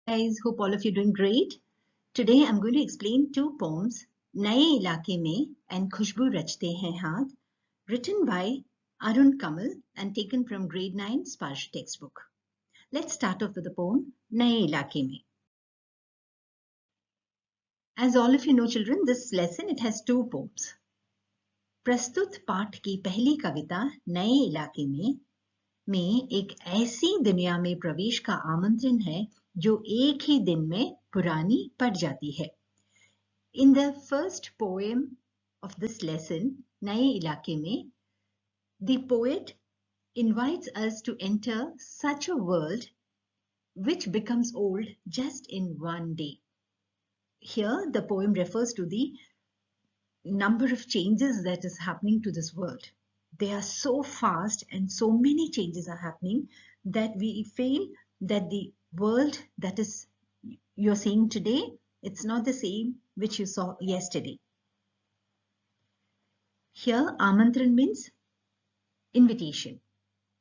Guys, hope all of you are doing great. Today I'm going to explain two poems, Naye ilake mein and Khushboo Rachte Hain, Haath, written by Arun Kamal and taken from grade 9 Sparsh textbook. Let's start off with the poem Naye ilake mein. As all of you know, children, this lesson it has two poems. प्रस्तुत पाठ की पहली कविता नए इलाके में एक ऐसी दुनिया में प्रवेश का आमंत्रण है जो एक ही दिन में पुरानी पड़ जाती है. In the first poem of this lesson, नए इलाके में, the poet invites us to enter such a world which becomes old just in one day. Here, the poem refers to the number of changes that is happening to this world. They are so fast and so many changes are happening that we feel that the world that is you're seeing today, it's not the same which you saw yesterday. Here, आमंत्रण means invitation.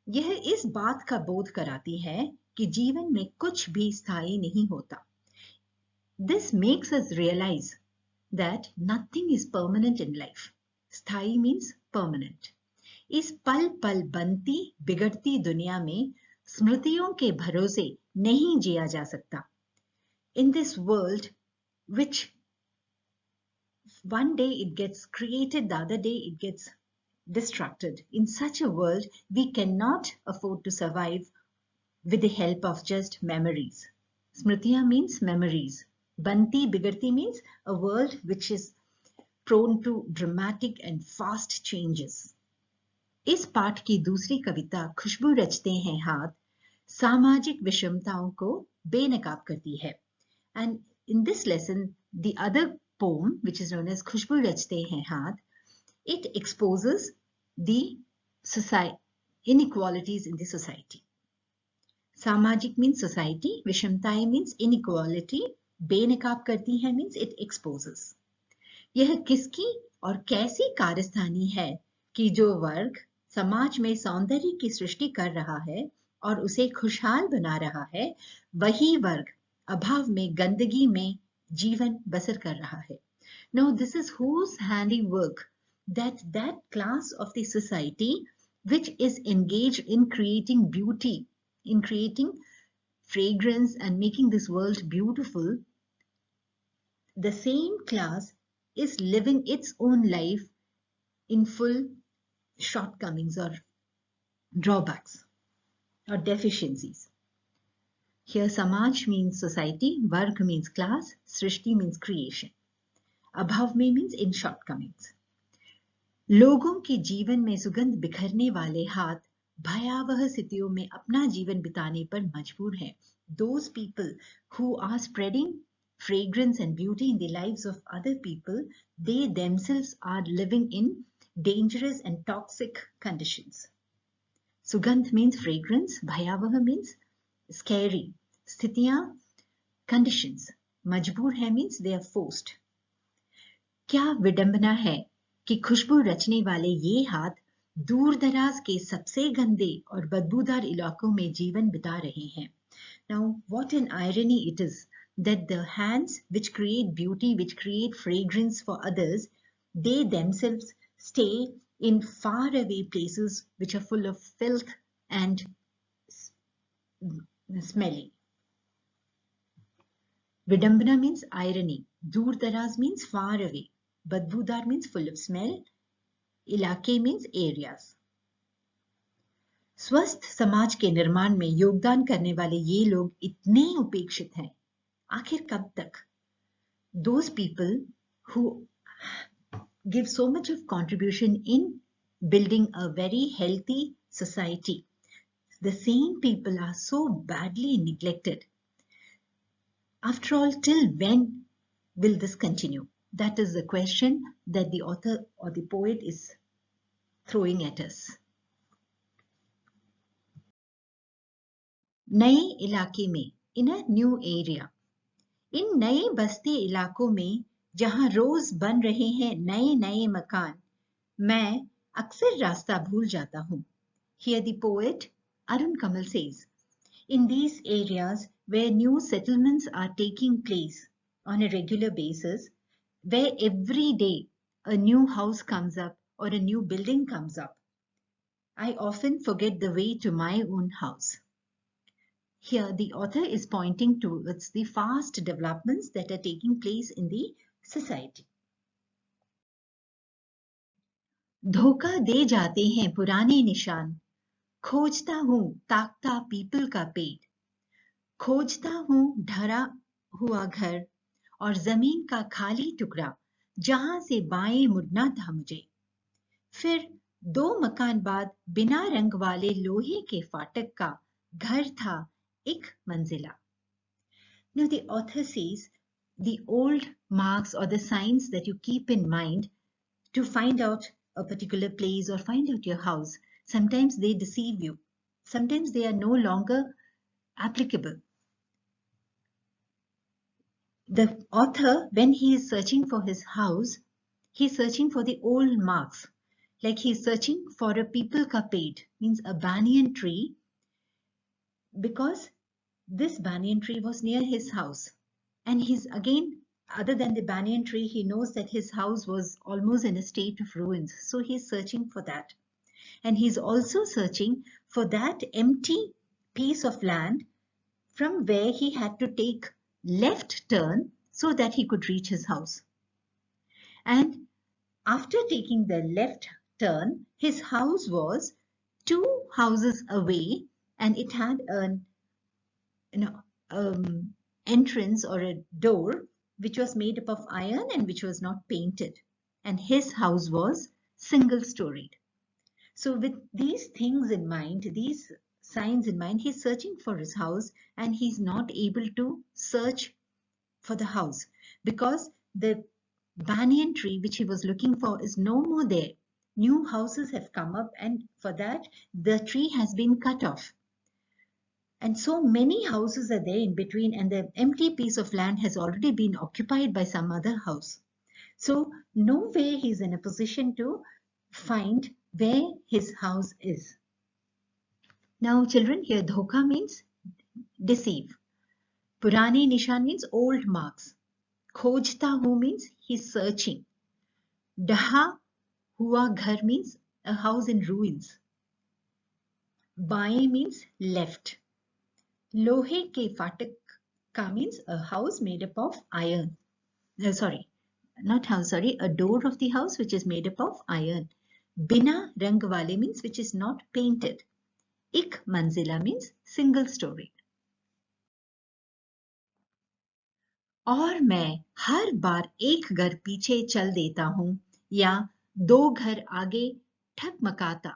यह इस बात का बोध कराती है कि जीवन में कुछ भी स्थायी नहीं होता. This makes us realize that nothing is permanent in life. स्थायी means permanent. इस पल पल बनती बिगड़ती दुनिया में स्मृतियों के भरोसे नहीं जिया जा सकता. In this world, which one day it gets created, the other day it gets destructed. In such a world, we cannot afford to survive with the help of just memories. Smritiya means memories. Banti bigati means a world which is prone to dramatic and fast changes. इस पाठ की दूसरी कविता खुशबू रचते हैं हाथ सामाजिक विषमताओं को बेनकाब करती है. And in this lesson, the other poem, which is known as Khushboo Rachte Hain, Haath, it exposes the inequalities in the society. सामाजिक means society, विषमताएं means inequality, बेनकाब करती है means it exposes. यह किसकी और कैसी कारस्तानी है कि जो वर्ग समाज में सौंदर्य की सृष्टि कर रहा है और उसे खुशहाल बना रहा है, वही वर्ग अभाव में गंदगी में जीवन बसर कर रहा है. Now this is whose handiwork that class of the society which is engaged in creating beauty, in creating fragrance and making this world beautiful, the same class is living its own life in full shortcomings or drawbacks or deficiencies. Here Samaj means society, Varg means class, Srishti means creation. Abhav में means in shortcomings. लोगों के जीवन में सुगंध बिखरने वाले हाथ भयावह स्थितियों में अपना जीवन बिताने पर मजबूर हैं. Those people who are spreading fragrance and beauty in the lives of other people, they themselves are living in dangerous and toxic conditions. Sugandh means fragrance, bhayavaha means scary. Sthitiyan, conditions. Majboor hai means they are forced. क्या विडंबना है कि खुशबू रचने वाले ये हाथ दूर दराज के सबसे गंदे और बदबूदार इलाकों में जीवन बिता रहे हैं. Now, what an irony it is that the hands which create beauty, which create fragrance for others, they themselves stay in faraway places which are full of filth and smelly. Vidambana means irony. Dur daraz means far away. Badbudar means full of smell. Ilake means areas. स्वस्थ समाज के निर्माण में योगदान करने वाले ये लोग इतने उपेक्षित हैं. आखिर कब तक? Those people who give so much of contribution in building a very healthy society, the same people are so badly neglected. After all, till when will this continue? That is the question that the author or the poet is throwing at us. नए इलाके में, in a new area. इन नए बस्ती इलाकों में जहां रोज बन रहे हैं नए नए मकान, मैं अक्सर रास्ता भूल जाता हूं. Here the poet Arun Kamal says, in these areas where new settlements are taking place on a regular basis, where every day a new house comes up or a new building comes up, I often forget the way to my own house. Here, the author is pointing towards the fast developments that are taking place in the society. धोखा दे जाते हैं पुराने निशान, खोजता हूँ ताकता people का पेड़, खोजता हूँ ढरा हुआ घर और जमीन का खाली टुकड़ा जहां से बाएं मुड़ना था मुझे. फिर 2 मकान बाद बिना रंग वाले लोहे के फाटक का घर था एक मंजिला. Now the author says the old marks or the signs that you keep in mind to find out a particular place or find out your house, sometimes they deceive you. Sometimes they are no longer applicable. The author, when he is searching for his house, he's searching for the old marks. Like he's searching for a peepal ka ped, means a banyan tree, because this banyan tree was near his house. And he's again, other than the banyan tree, he knows that his house was almost in a state of ruins. So he's searching for that. And he's also searching for that empty piece of land from where he had to take left turn so that he could reach his house. And after taking the left turn, his house was 2 houses away, and it had an entrance or a door which was made up of iron and which was not painted. And his house was single-storied. So with these things in mind, these signs in mind, he's searching for his house and he's not able to search for the house because the banyan tree which he was looking for is no more there. New houses have come up, and for that the tree has been cut off. And so many houses are there in between, and the empty piece of land has already been occupied by some other house. So nowhere he's in a position to find where his house is. Now children, here dhokha means deceive. Purane nishan means old marks. Khojta hu means he's searching. Daha hua ghar means a house in ruins. Baएं means left. Lohe ke fatak ka means a house made up of iron. A door of the house which is made up of iron. Bina rang wale means which is not painted. Ik manzila means single story. और मैं हर बार एक घर पीछे चल देता हूँ या 2 घर आगे ठकमकाता.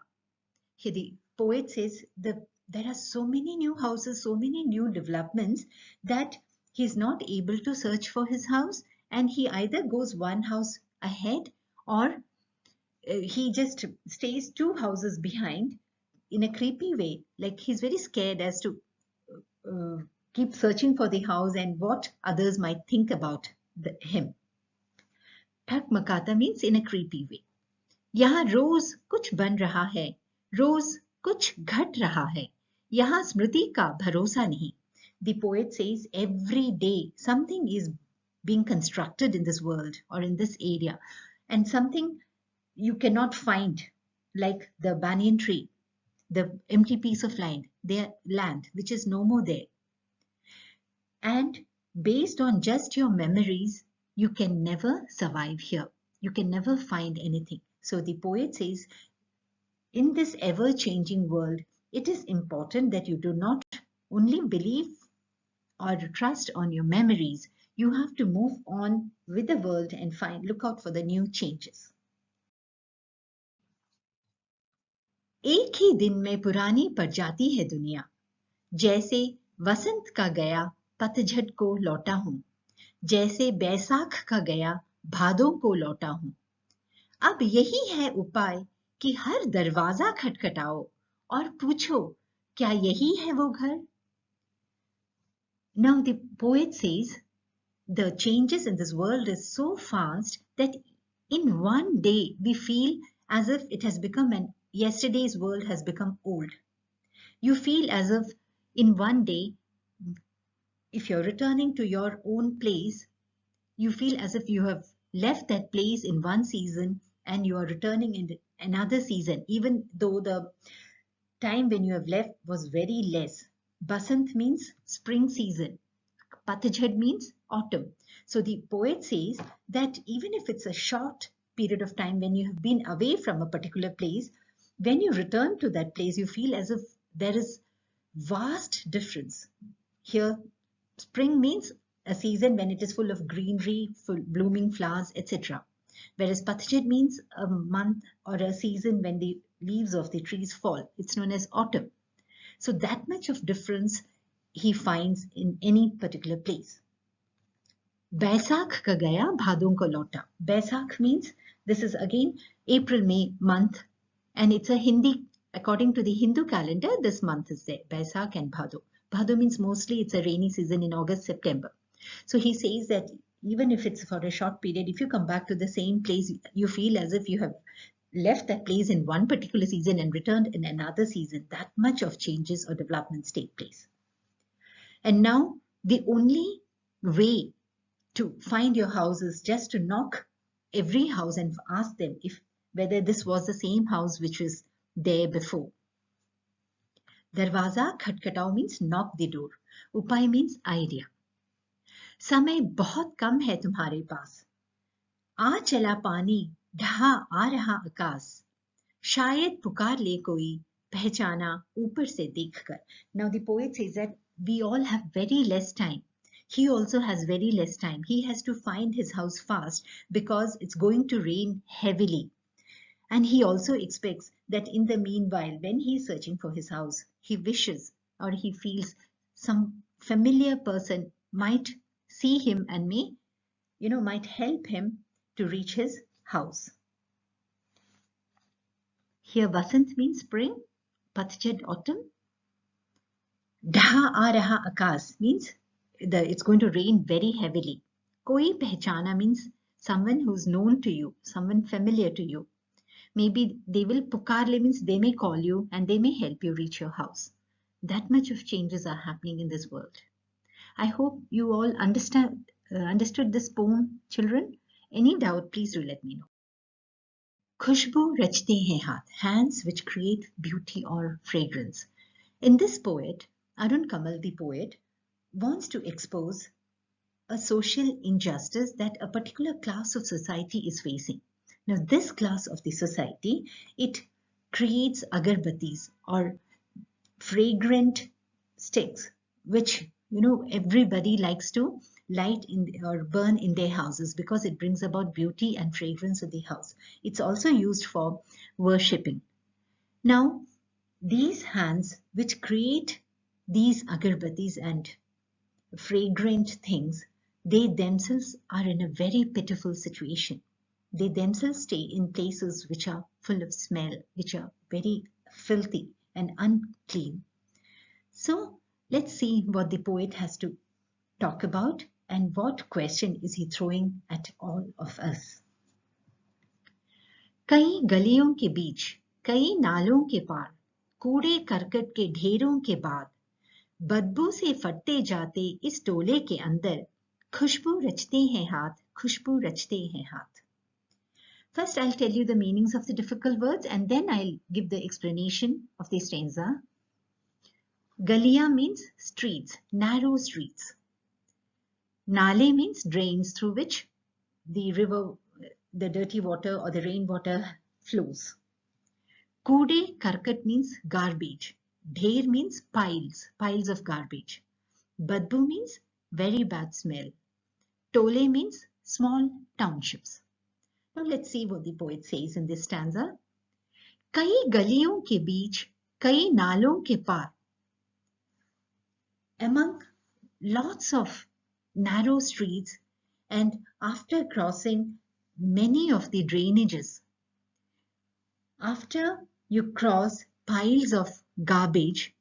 Here the poet says there are so many new houses, so many new developments that he's not able to search for his house, and he either goes 1 house ahead or he just stays 2 houses behind in a creepy way. Like he's very scared as to keep searching for the house and what others might think about him. Thak makata means in a creepy way. यहाँ रोज कुछ बन रहा है, रोज कुछ घट रहा है, यहाँ स्मृति का भरोसा नहीं. The poet says every day something is being constructed in this world or in this area, and something you cannot find, like the banyan tree, the empty piece of land which is no more there. And based on just your memories, you can never survive here. You can never find anything. So the poet says, in this ever-changing world, it is important that you do not only believe or trust on your memories. You have to move on with the world and look out for the new changes. एक ही दिन में पुरानी पड़ जाती है दुनिया, जैसे वसंत का गया पतझड़ को लौटा हूं, जैसे बैसाख का गया भादों को लौटा हूं. अब यही है उपाय कि हर दरवाजा खटखटाओ और पूछो क्या यही है वो घर. Now the poet says the changes in this world is so fast that in one day we feel as if it has become yesterday's world has become old. You feel as if in one day if you're returning to your own place, you feel as if you have left that place in one season and you are returning in another season, even though the time when you have left was very less. Basant means spring season. Patijhad means autumn. So the poet says that even if it's a short period of time when you have been away from a particular place, when you return to that place, you feel as if there is vast difference. Here, spring means a season when it is full of greenery, full blooming flowers, etc. Whereas Patijhad means a month or a season when the leaves of the trees fall. It's known as autumn. So that much of difference he finds in any particular place. Baisakh ka gaya, bhadon ko lota. Baisakh means this is again April-May month, and it's a Hindi, according to the Hindu calendar, this month is there, Baisakh and Bhado. Bhado means mostly it's a rainy season in August, September. So he says that even if it's for a short period, if you come back to the same place, you feel as if you have left that place in one particular season and returned in another season. That much of changes or developments take place. And now the only way to find your house is just to knock every house and ask them if whether this was the same house which was there before. Darwaza खटखटाओ means knock the door. Upay means idea. समय बहुत कम है तुम्हारे पास. आ चला पानी, ढहा आ रहा आकाश. शायद पुकार ले कोई, पहचाना ऊपर से देखकर. Now the poet says that we all have very less time. He also has very less time. He has to find his house fast because it's going to rain heavily. And he also expects that in the meanwhile, when he's searching for his house, he wishes or he feels some familiar person might see him and might help him to reach his house. Here Vasant means spring, Patijhad autumn. Dhaha aa raha akas means it's going to rain very heavily. Koi pehchana means someone who's known to you, someone familiar to you. Maybe they will pukarle means they may call you and they may help you reach your house. That much of changes are happening in this world. I hope you all understood this poem, children. Any doubt, please do let me know. Khushboo Rachte Hain Haath, hands which create beauty or fragrance. In this poet, Arun Kamal, the poet, wants to expose a social injustice that a particular class of society is facing. Now, this class of the society, it creates agarbattis or fragrant sticks, which everybody likes to light or burn in their houses because it brings about beauty and fragrance in the house. It's also used for worshipping. Now, these hands which create these agarbattis and fragrant things, they themselves are in a very pitiful situation. They themselves stay in places which are full of smell, which are very filthy and unclean. So let's see what the poet has to talk about and what question is he throwing at all of us. कई गलियों के बीच, कई नालों के पार, कूड़े करकट के ढेरों के बाद, बदबू से फटते जाते इस टोले के अंदर, खुशबू रचते हैं हाथ, खुशबू रचते हैं हाथ. First, I'll tell you the meanings of the difficult words and then I'll give the explanation of the stanza. Galiya means streets, narrow streets. Nale means drains through which the river, the dirty water or the rainwater flows. Kude karkat means garbage. Dher means piles of garbage. Badbu means very bad smell. Tole means small townships. Now let's see what the poet says in this stanza. Kai galiyon ke beech, kai nalon ke paar. Among lots of narrow streets and after crossing many of the drainages, after you cross piles of garbage,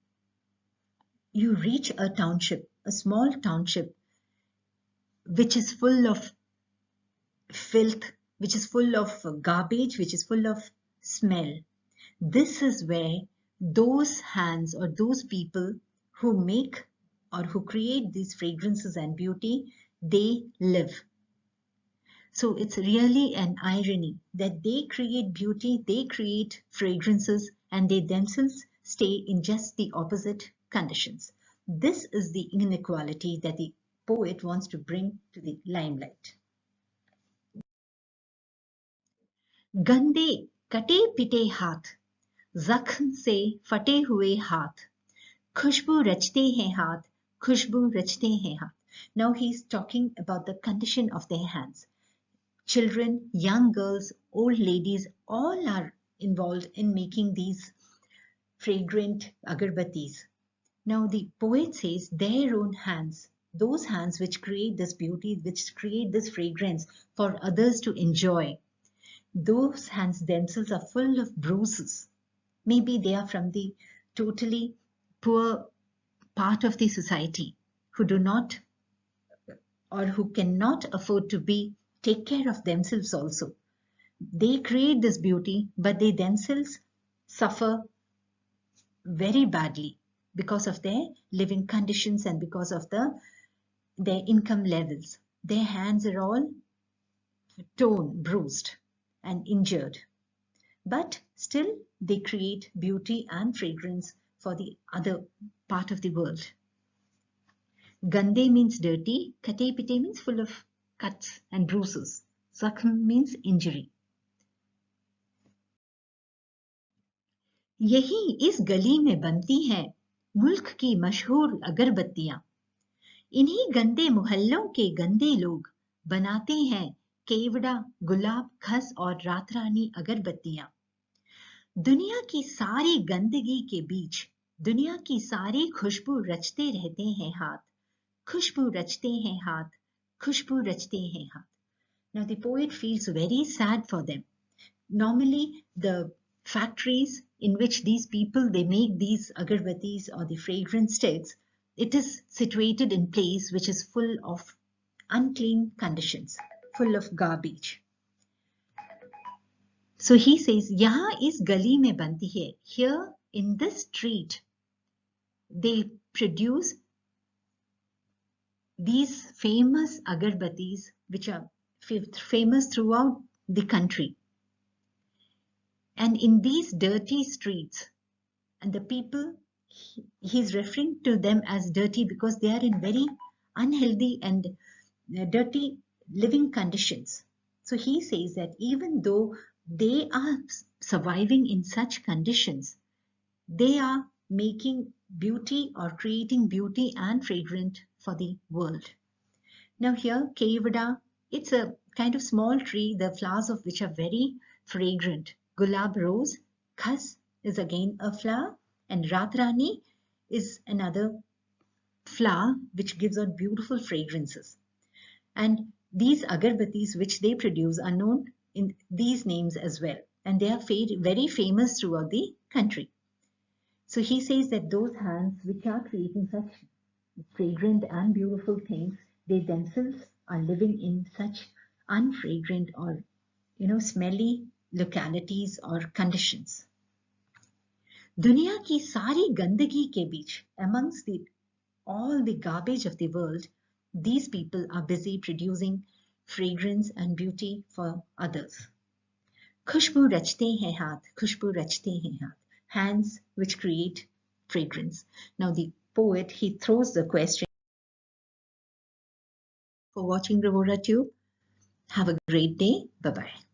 you reach a township, a small township, which is full of filth, which is full of garbage, which is full of smell. This is where those hands or those people who make or who create these fragrances and beauty, they live. So it's really an irony that they create beauty, they create fragrances, and they themselves stay in just the opposite conditions. This is the inequality that the poet wants to bring to the limelight. गंदे कटे पिटे हाथ, जख्म से फटे हुए हाथ, खुशबू रचते हैं हाथ, खुशबू रचते हैं हाथ. Now he's talking about the condition of their hands. Children, young girls, old ladies, all are involved in making these fragrant agarbattis. Now the poet says their own hands, those hands which create this beauty, which create this fragrance for others to enjoy, those hands themselves are full of bruises. Maybe they are from the totally poor part of the society who do not or who cannot afford to take care of themselves also. They create this beauty, but they themselves suffer very badly because of their living conditions and because of their income levels. Their hands are all torn, bruised, and injured. But still, they create beauty and fragrance for the other part of the world. Gande means dirty, kate pite means full of cuts and bruises. Zakhm means injury. यही इस गली में बनती हैं मुल्क की मशहूर अगरबत्तियां. इन्हीं गंदे मोहल्लों के गंदे लोग बनाते हैं केवड़ा, गुलाब, खस और रातरानी अगरबत्तियां. दुनिया की सारी गंदगी के बीच दुनिया की सारी खुशबू रचते रहते हैं हाथ, खुशबू रचते हैं हाथ, खुशबू रचते हैं हाथ. Now the poet feels very sad for them. Normally the factories in which these people they make these agarbattis or the fragrance sticks, it is situated in place which is full of unclean conditions, full of garbage. So he says, yahan is gali mein banti hai. Here in this street, they produce these famous agarbattis which are famous throughout the country. And in these dirty streets, and the people, he's referring to them as dirty because they are in very unhealthy and dirty living conditions. So he says that even though they are surviving in such conditions, they are making beauty or creating beauty and fragrant for the world. Now here, Kevada, it's a kind of small tree, the flowers of which are very fragrant. Gulab rose, khas is again a flower, and Ratrani is another flower which gives out beautiful fragrances. And these agarbattis which they produce are known in these names as well, and they are very famous throughout the country. So he says that those hands which are creating such fragrant and beautiful things, they themselves are living in such unfragrant or smelly localities or conditions. दुनिया की सारी गंदगी के बीच, amongst all the garbage of the world, these people are busy producing fragrance and beauty for others. खुशबू रचते हैं हाथ, खुशबू रचते हैं हाथ. Hands which create fragrance. Now the poet, he throws the question. For watching Rivora Tube. Have a great day. Bye-bye.